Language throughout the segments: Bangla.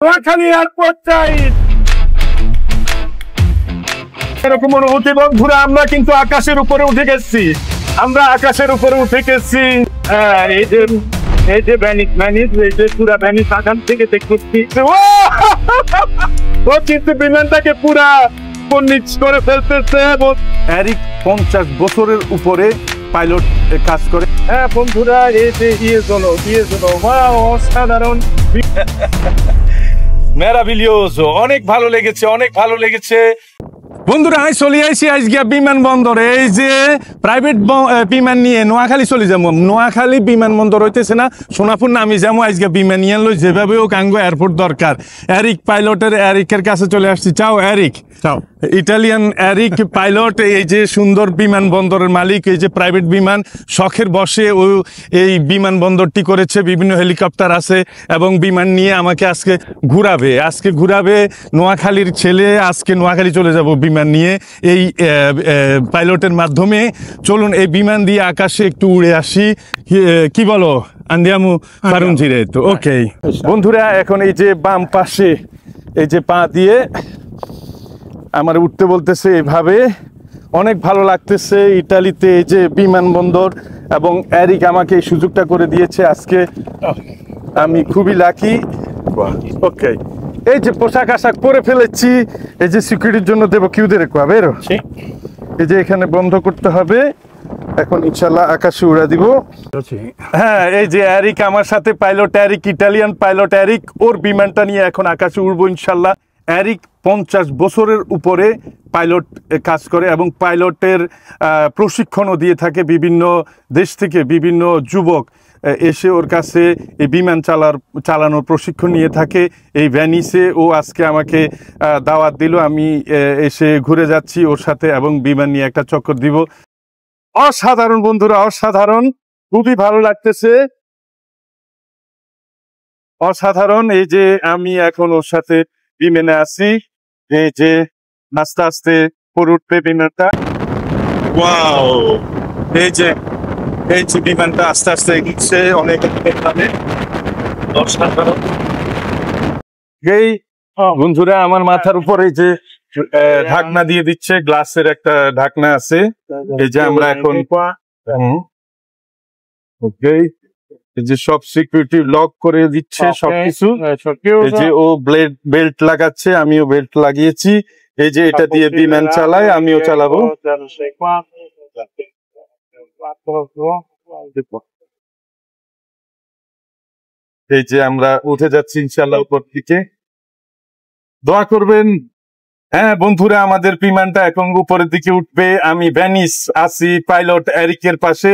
নোয়াখালী এয়ারপোর্ট চাই। এরকম অনুভূতি বন্ধুরা, আমরা কিন্তু আকাশের উপরে উঠে গেছি। আমরা আকাশের উপরে উঠে গেছি। এই যে ভ্যানিস এই যে পুরা ভ্যানিস আকাশ থেকে দেখতেছি। ও কিন্তু বিমানটাকে পুরা নিচ করে ফেলতেছে। এরিক 50 বছরের উপরে পাইলট কাজ করে। হ্যাঁ বন্ধুরা, এই যে অসাধারণ মেরাভিলিওজো, অনেক ভালো লেগেছে, অনেক ভালো লেগেছে বন্ধুরা। আমি চলে আইছি আজকে বিমানবন্দরে। এই যে প্রাইভেট বিমান নিয়ে নোয়াখালী চলে যাবো। নোয়াখালী বিমানবন্দর হইতেছে না, সোনাপুর নামি যাবো আজকে বিমান নিয়ে লই। যেভাবে ও কাঙ্গো এয়ারপোর্ট দরকার। এরিক পাইলটের, এরিকের কাছে চলে আসছি। চাও এরিক, চাও। ইটালিয়ান এরিক পাইলট, এই যে সুন্দর বিমানবন্দরের মালিক। এই যে প্রাইভেট বিমান শখের বসে ও এই বিমানবন্দরটি করেছে। বিভিন্ন হেলিকপ্টার আছে এবং বিমান নিয়ে আমাকে আজকে ঘুরাবে। নোয়াখালীর ছেলে, আজকে নোয়াখালী চলে যাব বিমান নিয়ে এই পাইলটের মাধ্যমে। চলুন এই বিমান দিয়ে আকাশে একটু উড়ে আসি। কি বলো? আন্দিয়ামু পারুনজিরে তো ওকে বন্ধুরা। এখন এই যে বাম পাশে এই যে পা দিয়ে আমার উঠতে বলতেছে, এভাবে অনেক ভালো লাগতেছে। ইটালিতে এই যে বিমানবন্দর, এবং এরিক আমাকে এই সুযোগটা করে দিয়েছে আজকে। আমি খুবই লাকি। ওকে, এই যে পোশাক আশাক পরে ফেলেছি। এই যে সিকিউরিটির জন্য দেবো কিউদের বেরো। এই যে এখানে বন্ধ করতে হবে। এখন ইনশাল্লাহ আকাশে উড়া দিব। হ্যাঁ, এই যে এরিক আমার সাথে, pilot Eric, Italian pilot Eric. ওর বিমানটা নিয়ে এখন আকাশে উড়বো ইনশাল্লাহ। এরিক 50 বছরের উপরে পাইলট কাজ করে এবং পাইলটের প্রশিক্ষণও দিয়ে থাকে। বিভিন্ন দেশ থেকে বিভিন্ন যুবক এসে ওর কাছে এই বিমান চালানোর প্রশিক্ষণ নিয়ে থাকে। এই ভ্যানিসে ও আজকে আমাকে দাওয়াত দিল। আমি এসে ঘুরে যাচ্ছি ওর সাথে এবং বিমান নিয়ে একটা চক্কর দিব। অসাধারণ বন্ধুরা, অসাধারণ, খুবই ভালো লাগতেছে, অসাধারণ। এই যে আমি এখন ওর সাথে বিমানে আছি। এই যে আস্তে আস্তে পরে উঠবে বিমানটা। ওয়াও, এই যে বিমানটা আস্তে আস্তে এগিয়েছে অনেক। অসাধারণ। এই বন্ধুরা, আমার মাথার উপরে যে ঢাকনা দিয়ে দিচ্ছে, গ্লাসের একটা ঢাকনা আছে। এই যে আমরা এখন এই যে সব সিকিউরিটি লক করে দিচ্ছে সবকিছু। এই যে ও বেল্ট লাগাচ্ছে, আমিও বেল্ট লাগিয়েছি। এই যে এটা দিয়ে বিমান চালায়, আমিও চালাবো। এই যে আমরা উঠে যাচ্ছি ইনশাল্লাহ উপর দিকে। দোয়া করবেন। হ্যাঁ বন্ধুরা, আমাদের বিমানটা এখন উপরের দিকে উঠবে। আমি ভ্যানিস আছি পাইলট এরিকের পাশে।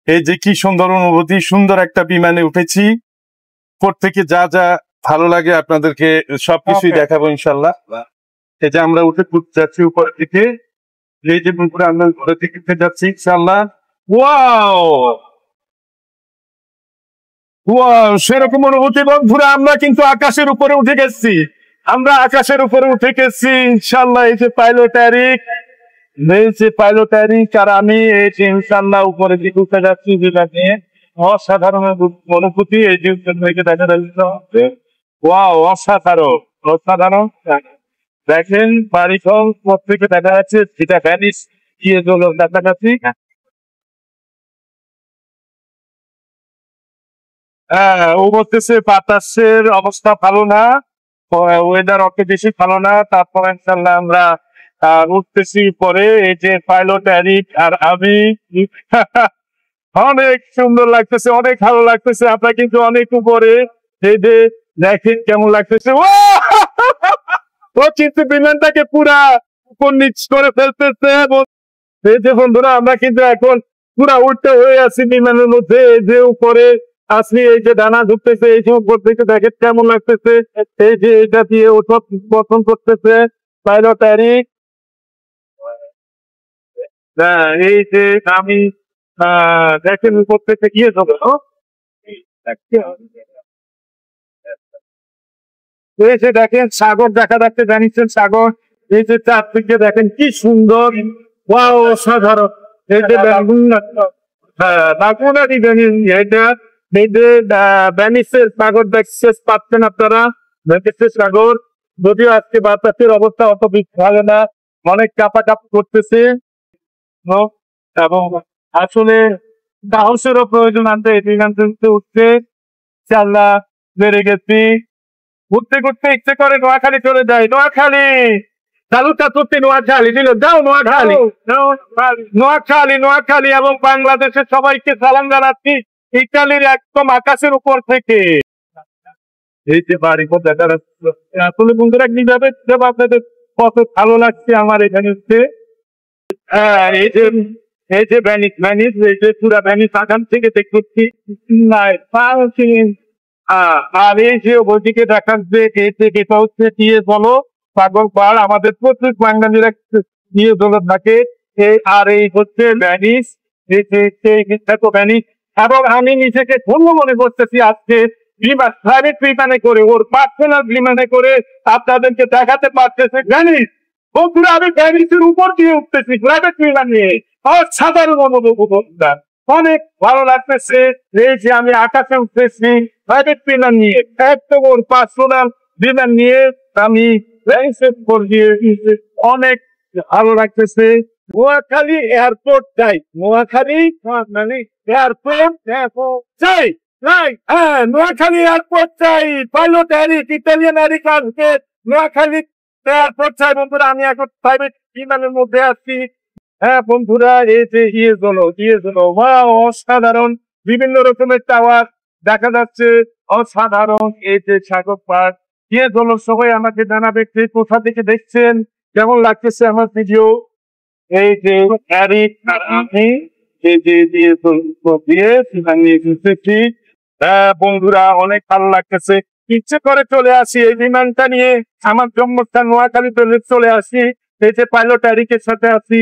এই যে কি সুন্দর অনুভূতি, সুন্দর একটা বিমানে উঠেছি। উপর থেকে যা যা ভালো লাগে আপনাদেরকে সবকিছুই দেখাবো ইনশাল্লাহ। এই যে আমরা উঠে যাচ্ছি উপরের দিকে। এই যে বন্ধুরা, আমরা উপরের দিকে উঠে যাচ্ছি ইনশাল্লাহ। ওয়াও ওয়াও, সেরকম অনুভূতি বন্ধুরা। আমরা কিন্তু আকাশের উপরে উঠে গেছি। ইনশাল্লাহ। এই যে পাইলট এরিক, আর আমি এই যে ইনশাল্লাহ উপরের দিকে উঠে যাচ্ছি যেটা নিয়ে। অসাধারণ অনুভূতি। এই যে দেখা যাচ্ছে, ওয়াও, অসাধারণ। দেখেন বাড়িঘর প্রত্যেকে দেখা যাচ্ছে, যেটা ভ্যানিস গিয়ে দেখা যাচ্ছি। হ্যাঁ, ও বলতেছে বাতাসের অবস্থা ভালো না, ওয়েদার অত বেশি ভালো না। তারপর ইনশাল্লাহ আমরা উঠতেছি পরে। এই যে পাইলট এরিক আর আমি। অনেক সুন্দর লাগতেছে, অনেক ভালো লাগতেছে। আপনার কিন্তু অনেক উপরে। এই যে দেখেন কেমন লাগতেছে। ও কিন্তু বিমানটাকে পুরা নিচ করে ফেলতেছে। এই যে বন্ধুরা, আমরা কিন্তু এখন পুরা উল্টে হয়ে আছি বিমানের মধ্যে। এই যে উপরে আসি, এই যে ডানা ঢুকতেছে, এই যে উপর থেকে দেখেন কেমন লাগতেছে। এই যে এটা দিয়ে ওসব পছন্দ করতেছে পাইলট এরিক। এই যে আমি দেখেন উপর থেকে গিয়ে যাবো। এই যে দেখেন সাগর দেখা যাচ্ছে, জানিছেন সাগর। এই যে চারদিকে দেখেন কি সুন্দর, ওয়াও, অসাধারণ। এই যে ভ্যানিসের সাগর দেখতে পাচ্ছেন আপনারা। দেখতেছে সাগর, যদিও আজকে বাতাসের অবস্থা অত ভালো না, অনেক কাঁপা করতেছে এবং আসলে সাহসেরও প্রয়োজন আছে। এখান থেকে উঠতে চাল্লা বেড়ে গেছি, ঘুরতে ঘুরতে ইচ্ছে করে নোয়াখালী চলে যায়। নোয়াখালী চালুটা করতে নোয়াখালী দিল, যাও নোয়াখালী, নোয়াখালী নোয়াখালী এবং বাংলাদেশের সবাইকে সালাম জানাচ্ছি ইতালির একদম আকাশের উপর থেকে। এই যে বাড়ি দেখা যাচ্ছে, আসলে বন্ধুরা কিভাবে আপনাদের কত ভালো লাগছে আমার এখানে হচ্ছে। এই যে ভ্যানিস এই যে পুরা ভ্যানিস আগান থেকে দেখছি। আর এই যে ওইদিকে দেখা যাচ্ছে এটা হচ্ছে দিয়ে বলো পাগল পাড়, আমাদের প্রত্যেক বাঙালির দিয়ে বলো থাকে। আর এই হচ্ছে ভ্যানিস, বিখ্যাত ভ্যানিস। এবং আমি নিজেকে ধন্য মনে করতেছি আজকে বিমান, প্রাইভেট বিমানে করে, ওর পার্সোনাল বিমানে করে আপনাদেরকে দেখাতে পারতেছে ভ্যানিস। বন্ধুরা আমি ভ্যানিসের উপর দিয়ে উঠতেছি প্রাইভেট বিমান নিয়ে, সাধারণ অনুভূতি অনেক ভালো লাগতেছে। এই যে আমি আকাশে উঠতেছি প্রাইভেট বিমান নিয়ে, একদম ওর পার্সোনাল বিমান নিয়ে আমি ভ্যানিসের উপর দিয়ে অনেক ভালো লাগতেছে। নোয়াখালী এয়ারপোর্ট যাই, নোয়াখালী মানে এয়ারপোর্ট যাই, হ্যাঁ নোয়াখালী এয়ারপোর্ট চাই। পাইলট এরিক, ইতালিয়ান এরিক আসবে নোয়াখালী এয়ারপোর্ট চাই। বন্ধুরা আমি এখন প্রাইভেট বিমানের মধ্যে আছি। হ্যাঁ বন্ধুরা এই যে অসাধারণ, বিভিন্ন রকমের টাওয়ার দেখা যাচ্ছে, অসাধারণ। এই যে সাগর পার্ক সবাই আমাকে জানাবে কে কোথা থেকে দেখছেন, কেমন লাগতেছে আমার ভিডিও। এই যে এরিক আর আমি এই যে বন্ধুরা অনেক ভালো লাগতেছে, ইচ্ছে করে চলে আসি এই বিমানটা নিয়ে, আমার জন্মস্থান নোয়াখালী চলে আসি। এই যে পাইলট এরিকের সাথে আছি,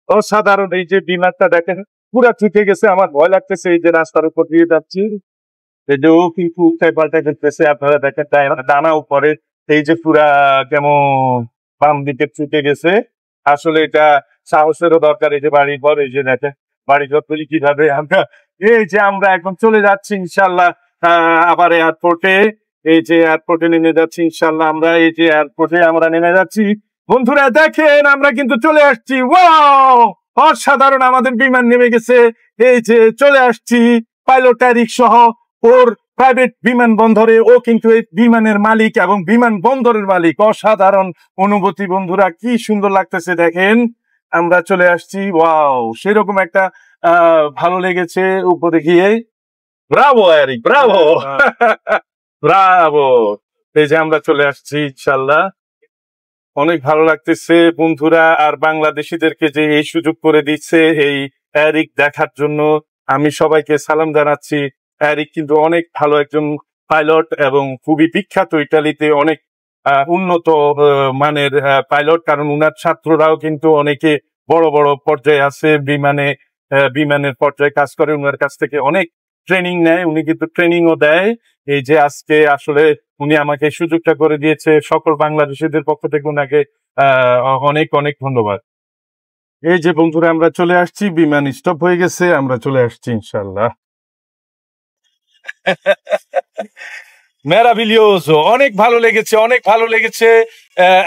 অসাধারণ। এই যে বিমানটা দেখেন পুরা ছুটে গেছে, আমার ভয় লাগতেছে। এই যে রাস্তার উপর দিয়ে যাচ্ছি, এই যে ও কিন্তু উল্টায় পাল্টায় করতেছে, আপনারা দেখেন ডানা উপরে, এই যে পুরা কেমন বাম দিকে ছুটে গেছে। আসলে এটা সাহসেরও দরকার। এই যে বাড়ির ঘর, এই যে দেখেন বাড়ি ঘর তৈরি কিভাবে আমরা, এই যে আমরা এখন চলে যাচ্ছি ইনশাল্লাহ আবার এয়ারপোর্টে। এই যে এয়ারপোর্টে নেমে যাচ্ছি ইনশাল্লাহ আমরা, এই যে এয়ারপোর্টে আমরা নেমে যাচ্ছি। বন্ধুরা দেখেন আমরা কিন্তু চলে আসছি, ওয়াও অসাধারণ, আমাদের বিমান নেমে গেছে। এই যে চলে আসছি পাইলট এরিক সহ ওর প্রাইভেট বিমানবন্দরে। ও কিন্তু এই বিমানের মালিক এবং বিমান বন্দরের মালিক। অসাধারণ অনুভূতি বন্ধুরা, কি সুন্দর লাগতেছে দেখেন। আমরা চলে আসছি, ওয়াও সেরকম একটা ভালো লেগেছে উপরে গিয়ে। Bravo Eric, Bravo Bravo. এই যে আমরা চলে আসছি ইনশাল্লাহ, অনেক ভালো লাগতেছে বন্ধুরা। আর বাংলাদেশিদেরকে যে এই সুযোগ করে দিচ্ছে এই এরিক দেখার জন্য, আমি সবাইকে সালাম জানাচ্ছি। এরিক কিন্তু অনেক ভালো একজন পাইলট এবং খুবই বিখ্যাত, ইটালিতে অনেক উন্নত মানের পাইলট, কারণ উনার ছাত্ররাও কিন্তু অনেকে বড় বড় পর্যায়ে আছে, বিমানের পর্যায়ে কাজ করে। উনার কাছ থেকে অনেক ট্রেনিং নেয়, উনি কিন্তু ট্রেনিংও দেয়। এই যে আজকে আসলে উনি আমাকে সুযোগটা করে দিয়েছে, সকল বাংলাদেশিদের পক্ষ থেকে উনাকে অনেক অনেক ধন্যবাদ। এই যে বন্ধুরা আমরা চলে আসছি, বিমান স্টপ হয়ে গেছে, আমরা চলে আসছি ইনশাল্লাহ। মেরাভিলিওসো, অনেক ভালো লেগেছে, অনেক ভালো লেগেছে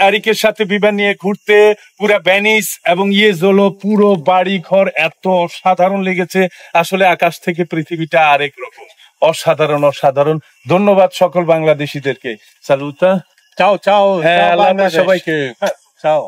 এরিকের সাথে বিমান নিয়ে ঘুরতে। পুরা ভ্যানিস এবং ইয়েজোলো পুরো বাড়ি ঘর এত অসাধারণ লেগেছে। আসলে আকাশ থেকে পৃথিবীটা আরেক রকম, অসাধারণ অসাধারণ। ধন্যবাদ সকল বাংলাদেশিদেরকে। সালুতা, চাও চাও, হ্যাঁ আল্লাহ হাফেজ সবাইকে, চাও।